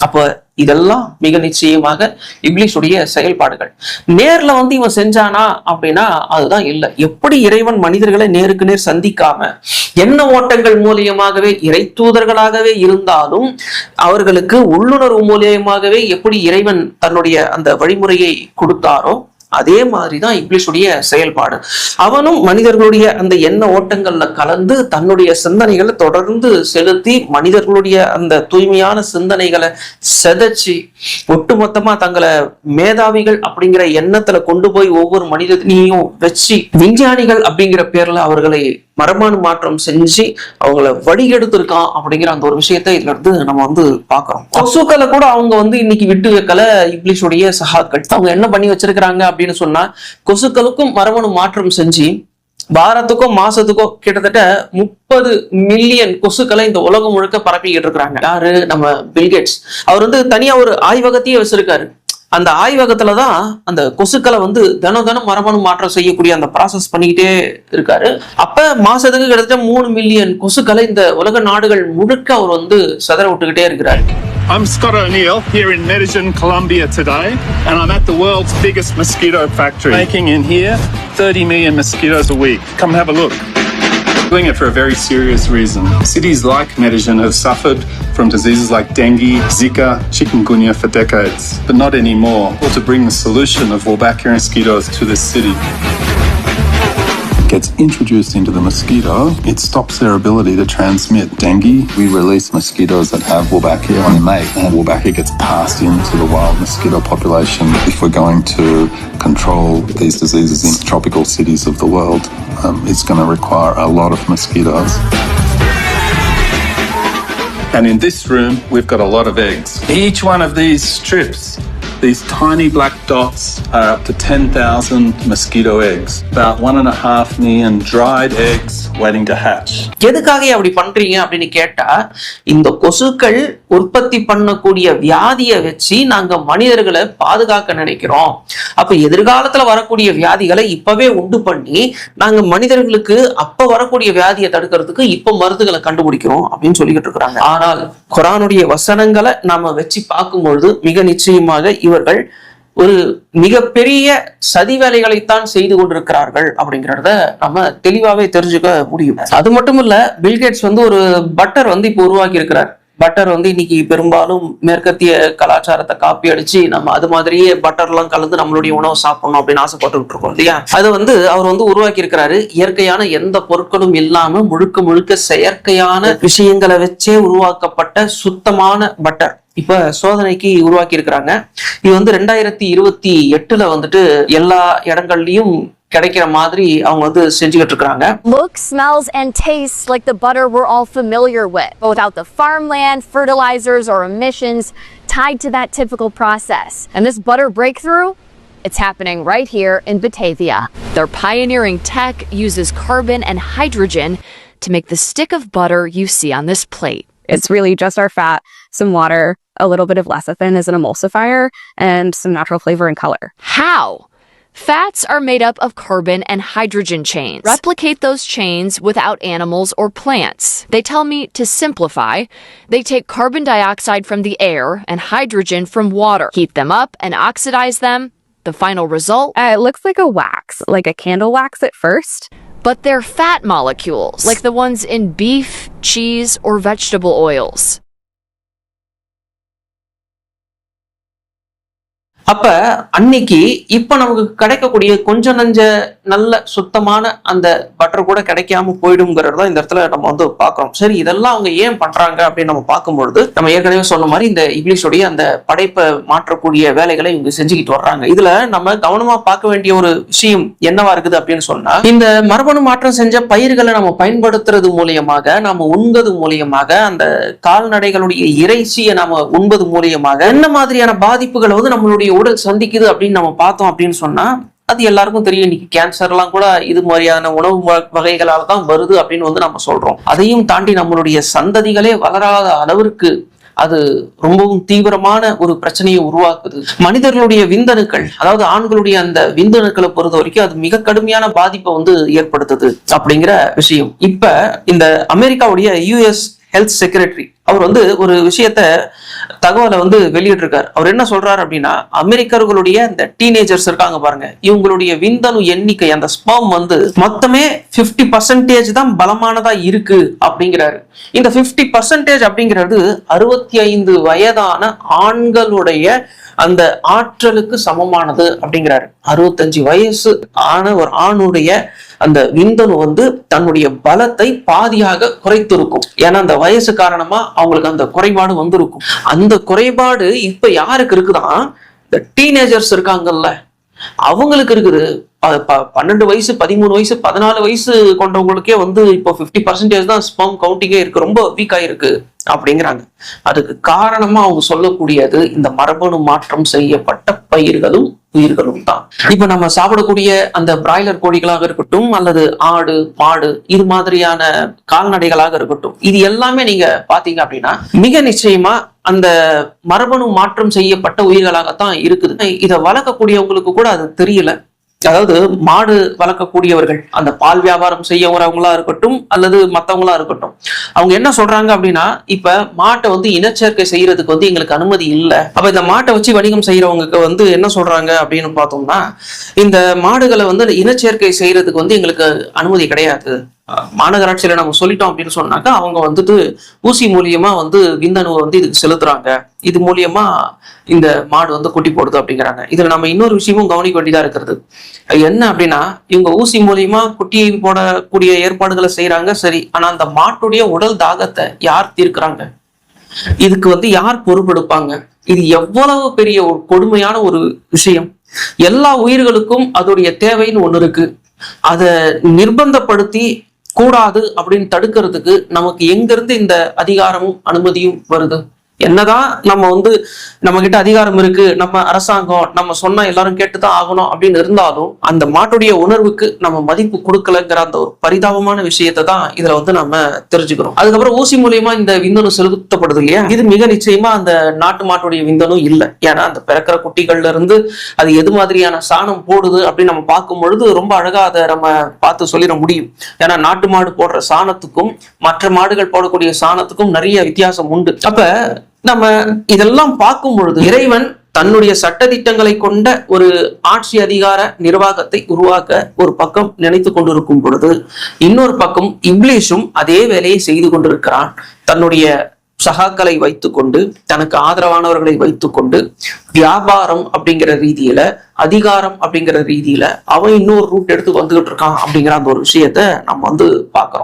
அப்ப இதெல்லாம் மிக நிச்சயமாக இப்லீஸுடைய செயல்பாடுகள். நேர்ல இவன் செஞ்சானா அப்படின்னா அதுதான் இல்லை. எப்படி இறைவன் மனிதர்களை நேருக்கு நேர் சந்திக்காம எண்ண ஓட்டங்கள் மூலியமாகவே இறை தூதர்களாகவே இருந்தாலும் அவர்களுக்கு உள்ளுணர்வு மூலியமாகவே எப்படி இறைவன் தன்னுடைய அந்த வழிமுறையை கொடுத்தாரோ அதே மாதிரிதான் இப்லீஸுடைய செயல்பாடு. அவனும் மனிதர்களுடைய அந்த எண்ண ஓட்டங்கள்ல கலந்து தன்னுடைய சிந்தனைகளை தொடர்ந்து செலுத்தி மனிதர்களுடைய அந்த தூய்மையான சிந்தனைகளை செதைச்சு ஒட்டுமொத்தமா தங்களை மேதாவிகள் அப்படிங்கிற எண்ணத்துல கொண்டு போய் ஒவ்வொரு மனிதனையும் வச்சு விஞ்ஞானிகள் அப்படிங்கிற பேர்ல அவர்களை மரபணு மாற்றம் செஞ்சு அவங்கள வடிகெடுத்திருக்கான் அப்படிங்கிற அந்த ஒரு விஷயத்தை இதுல இருந்து நம்ம பாக்குறோம். கொசுக்களை கூட அவங்க இன்னைக்கு விட்டு வைக்கல இப்லீஸுடைய சகாக்கள். அவங்க என்ன பண்ணி வச்சிருக்கிறாங்க அப்படின்னு சொன்னா, கொசுக்களுக்கும் மரபணு மாற்றம் செஞ்சு வாரத்துக்கோ மாசத்துக்கோ கிட்டத்தட்ட 30 மில்லியன் கொசுக்களை இந்த உலகம் முழுக்க பரப்பிக்கிட்டு இருக்கிறாங்க. யாரு? நம்ம பில்கேட்ஸ். அவர் தனியா ஒரு ஆய்வகத்தையே வச்சிருக்காரு. அந்த ஆய்வகத்துலதான் அந்த கொசுக்களை தினம் தினம் மரபணு மாற்றம் செய்யக்கூடிய அந்த ப்ராசஸ் பண்ணிக்கிட்டே இருக்காரு. அப்ப மாசத்துக்கு கிட்டத்தட்ட 3 மில்லியன் கொசுக்களை இந்த உலக நாடுகள் முழுக்க அவர் சதற விட்டுக்கிட்டே இருக்கிறாரு. I'm Scott O'Neill here in Medellin, Colombia today, and I'm at the world's biggest mosquito factory, making in here 30 million mosquitoes a week. Come have a look. Doing it for a very serious reason. Cities like Medellin have suffered from diseases like dengue, Zika, chikungunya for decades, but not anymore. Or to bring the solution of Wolbachia mosquitoes to this city. Gets introduced into the mosquito, it stops their ability to transmit dengue. We release mosquitoes that have Wolbachia on their mate, and Wolbachia gets passed into the wild mosquito population. If we're going to control these diseases in tropical cities of the world, it's going to require a lot of mosquitoes. And in this room, we've got a lot of eggs. Each one of these strips, these tiny black dots, are up to 10,000 mosquito eggs. About 1.5 million dried eggs waiting to hatch. எதுக்காக அப்படி பண்றீங்க அப்படின்னு கேட்டா, இந்த கொசுக்கள் உற்பத்தி பண்ணக்கூடிய வியாதியை வச்சு நாங்க மனிதர்களை பாதுகாக்க நினைக்கிறோம். அப்ப எதிர்காலத்துல வரக்கூடிய வியாதிகளை இப்பவே உண்டு பண்ணி நாங்க மனிதர்களுக்கு அப்ப வரக்கூடிய வியாதியை தடுக்கிறதுக்கு இப்ப மருந்துகளை கண்டுபிடிக்கிறோம் அப்படின்னு சொல்லிக்கிட்டு இருக்கிறாங்க. ஆனால் குர்ஆனுடைய வசனங்களை நாம வச்சு பார்க்கும்பொழுது மிக நிச்சயமாக இவர்கள் ஒரு மிகப்பெரிய சதி வேலைகளைத்தான் செய்து கொண்டிருக்கிறார்கள் அப்படிங்கிறத நம்ம தெளிவாவே தெரிஞ்சுக்க முடியும். அது மட்டும் இல்ல, பில்கேட்ஸ் ஒரு பட்டர் இப்ப உருவாக்கி இருக்கிறார். பட்டர் இன்னைக்கு பெரும்பாலும் மேற்கத்திய கலாச்சாரத்தை காப்பி அடிச்சு நம்ம அது மாதிரியே பட்டர் எல்லாம் கலந்து நம்மளுடைய உணவு சாப்பிடணும் அப்படின்னு ஆசைப்பட்டு இருக்கோம் இல்லையா? அது அவர் உருவாக்கி இருக்கிறாரு. இயற்கையான எந்த பொருட்களும் இல்லாம முழுக்க முழுக்க செயற்கையான விஷயங்களை வச்சே உருவாக்கப்பட்ட சுத்தமான பட்டர் இப்ப சோதனைக்கு உருவாக்கி இருக்கிறாங்க. இது 2028 எல்லா இடங்கள்லயும் கிடைக்கிற மாதிரி அவங்க செஞ்சுக்கிட்டு இருக்காங்க. Look, smells and tastes like the butter we're all familiar with, but without the farmland, fertilizers or emissions tied to that typical process. And this butter breakthrough, it's happening right here in Batavia. Their pioneering tech uses carbon and hydrogen to make the stick of butter you see on this plate. It's really just our fat, some water, a little bit of lecithin as an emulsifier, and some natural flavor and color. How? Fats are made up of carbon and hydrogen chains. Replicate those chains without animals or plants. They tell me to simplify. They take carbon dioxide from the air and hydrogen from water, heat them up and oxidize them. The final result? It looks like a wax, like a candle wax at first. But they're fat molecules, like the ones in beef, cheese, or vegetable oils. அப்ப அன்னைக்கு இப்ப நமக்கு கிடைக்கக்கூடிய கொஞ்சம் நஞ்ச நல்ல சுத்தமான அந்த பட்டர் கூட கிடைக்காம போயிடுங்கிறது தான் இந்த இடத்துல நம்ம பாக்குறோம். சரி, இதெல்லாம் அவங்க ஏன் பண்றாங்க அப்படின்னு நம்ம பார்க்கும்பொழுது நம்ம ஏற்கனவே சொன்ன மாதிரி இந்த இப்லீஸுடைய அந்த படைப்பை மாற்றக்கூடிய வேலைகளை இவங்க செஞ்சுக்கிட்டு வர்றாங்க. இதுல நம்ம கவனமா பார்க்க வேண்டிய ஒரு விஷயம் என்னவா இருக்குது அப்படின்னு சொன்னா, இந்த மரபணு மாற்றம் செஞ்ச பயிர்களை நம்ம பயன்படுத்துறது மூலியமாக, நம்ம உண்பது மூலியமாக, அந்த கால்நடைகளுடைய இறைச்சியை நம்ம உண்பது மூலியமாக என்ன மாதிரியான பாதிப்புகளை நம்மளுடைய உடல் சந்திக்குது அப்படின்னு நம்ம பார்த்தோம் அப்படின்னு சொன்னா, அது எல்லாருக்கும் தெரியும். இன்னைக்கு கேன்சர் எல்லாம் கூட இது மாதிரியான உணவு வகைகளால தான் வருது அப்படின்னு நம்ம சொல்றோம். அதையும் தாண்டி நம்மளுடைய சந்ததிகளே வளராத அளவிற்கு அது ரொம்பவும் தீவிரமான ஒரு பிரச்சனையை உருவாக்குது. மனிதர்களுடைய விந்தணுக்கள், அதாவது ஆண்களுடைய அந்த விந்தணுக்களை பொறுத்த வரைக்கும் அது மிக கடுமையான பாதிப்பை ஏற்படுத்துது அப்படிங்கிற விஷயம். இப்ப இந்த அமெரிக்காவுடைய US ஹெல்த் செக்ரட்டரி, அவர் வந்து ஒரு விஷயத்த தகவலை வந்து வெளியிட்டிருக்காரு. அவர் என்ன சொல்றாரு அப்படின்னா, அமெரிக்கர்களுடைய இந்த டீனேஜர்ஸ் இருக்காங்க பாருங்க, இவங்களுடைய விந்தணு எண்ணிக்கை அந்த ஸ்பெர்ம் வந்து மொத்தமே 50% தான் பலமானதா இருக்கு அப்படிங்கிறாரு. இந்த 50% அப்படிங்கிறது 65 வயதான ஆண்களுடைய அந்த ஆற்றலுக்கு சமமானது அப்படிங்கிறாரு. 65 வயசு ஆன ஒரு ஆணுடைய அந்த விந்தணு வந்து தன்னுடைய பலத்தை பாதியாக குறைத்திருக்கும். ஏன்னா அந்த வயசு காரணமா அவங்களுக்கு அந்த குறைபாடு வந்திருக்கும். அந்த குறைபாடு இப்ப யாருக்கு இருக்குதான், இந்த டீனேஜர்ஸ் இருக்காங்கல்ல அவங்களுக்கு இருக்குது. 12 வயசு 13 வயசு 14 வயசு கொண்டவங்களுக்கே வந்து இப்போ 50% தான் ஸ்பெர்ம் கவுண்டிங்கே இருக்கு, ரொம்ப வீக் ஆயிருக்கு அப்படிங்கிறாங்க. அதுக்கு காரணமா அவங்க சொல்லக்கூடியது இந்த மரபணு மாற்றம் செய்யப்பட்ட பயிர்களும் உயிர்களும் தான். இப்ப நம்ம சாப்பிடக்கூடிய அந்த பிராய்லர் கோழிகளாக இருக்கட்டும் அல்லது ஆடு மாடு இது மாதிரியான கால்நடைகளாக இருக்கட்டும், இது எல்லாமே நீங்க பாத்தீங்க அப்படின்னா மிக நிச்சயமா அந்த மரபணு மாற்றம் செய்யப்பட்ட உயிர்களாகத்தான் இருக்குது. இதை வளர்க்கக்கூடியவங்களுக்கு கூட அது தெரியல. அதாவது மாடு வளர்க்கக்கூடியவர்கள், அந்த பால் வியாபாரம் செய்யறவங்களா இருக்கட்டும் அல்லது மத்தவங்களா இருக்கட்டும், அவங்க என்ன சொல்றாங்க அப்படின்னா, இப்ப மாட்டை வந்து இனச்சேர்க்கை செய்யறதுக்கு வந்து எங்களுக்கு அனுமதி இல்லை. அப்ப இந்த மாட்டை வச்சு வணிகம் செய்யறவங்களுக்கு வந்து என்ன சொல்றாங்க அப்படின்னு பார்த்தோம்னா, இந்த மாடுகளை வந்து இனச்சேர்க்கை செய்யறதுக்கு வந்து எங்களுக்கு அனுமதி கிடையாது. மாநகராட்சியில நம்ம சொல்லிட்டோம் அப்படின்னு சொன்னாக்கா அவங்க வந்துட்டு ஊசி மூலியமா வந்து விந்தணுவை வந்து இதுக்கு செலுத்துறாங்க, இது மூலியமா இந்த மாடு வந்து குட்டி போடுது அப்படிங்கிறாங்க. இதுல நம்ம இன்னொரு விஷயமும் கவனிக்க வேண்டியதா இருக்கிறது என்ன அப்படின்னா, இவங்க ஊசி மூலியமா குட்டியை போடக்கூடிய ஏற்பாடுகளை செய்யறாங்க சரி, ஆனா அந்த மாட்டுடைய உடல் தாகத்தை யார் தீர்க்கிறாங்க? இதுக்கு வந்து யார் பொறுப்பெடுப்பாங்க? இது எவ்வளவு பெரிய ஒரு கொடுமையான ஒரு விஷயம். எல்லா உயிர்களுக்கும் அதோடைய தேவைன்னு ஒண்ணு இருக்கு. அதை நிர்பந்தப்படுத்தி கூடாது அப்படின்னு தடுக்கிறதுக்கு நமக்கு எங்கிருந்து இந்த அதிகாரமும் அனுமதியும் வருது? என்னதான் நம்ம வந்து நம்ம கிட்ட அதிகாரம் இருக்கு, நம்ம அரசாங்கம் நம்ம சொன்னா எல்லாரும் கேட்டுதான் ஆகணும் அப்படின்னு இருந்தாலும் அந்த மாட்டுடைய உணர்வுக்கு நம்ம மதிப்பு கொடுக்கலங்கிற அந்த ஒரு பரிதாபமான விஷயத்தை தான் இதுல வந்து நம்ம தெரிஞ்சுக்கிறோம். அதுக்கப்புறம் ஊசி மூலியமா இந்த விந்தணு செலுத்தப்படுது இல்லையா, இது மிக நிச்சயமா அந்த நாட்டு மாட்டுடைய விந்தணு இல்லை. ஏன்னா அந்த பிறக்கிற குட்டிகள்ல இருந்து அது எது மாதிரியான சாணம் போடுது அப்படின்னு நம்ம பார்க்கும் பொழுது ரொம்ப அழகா அதை நம்ம பார்த்து சொல்லிட முடியும். ஏன்னா நாட்டு மாடு போடுற சாணத்துக்கும் மற்ற மாடுகள் போடக்கூடிய சாணத்துக்கும் நிறைய வித்தியாசம் உண்டு. அப்ப நம்ம இதெல்லாம் பார்க்கும் பொழுது இறைவன் தன்னுடைய சட்டதிட்டங்களை கொண்ட ஒரு ஆட்சி அதிகார நிர்வாகத்தை உருவாக்க ஒரு பக்கம் நினைத்து கொண்டிருக்கும் பொழுது, இன்னொரு பக்கம் இப்லீஷும் அதே வேலையை செய்து கொண்டிருக்கிறான். தன்னுடைய சகாக்களை வைத்துக்கொண்டு, தனக்கு ஆதரவானவர்களை வைத்துக்கொண்டு, வியாபாரம் அப்படிங்கிற ரீதியில, அதிகாரம் அப்படிங்கிற ரீதியில அவன் இன்னொரு ரூட் எடுத்து வந்துகிட்டு இருக்கான் அப்படிங்கிற அந்த ஒரு விஷயத்த நம்ம வந்து பார்க்கிறோம்.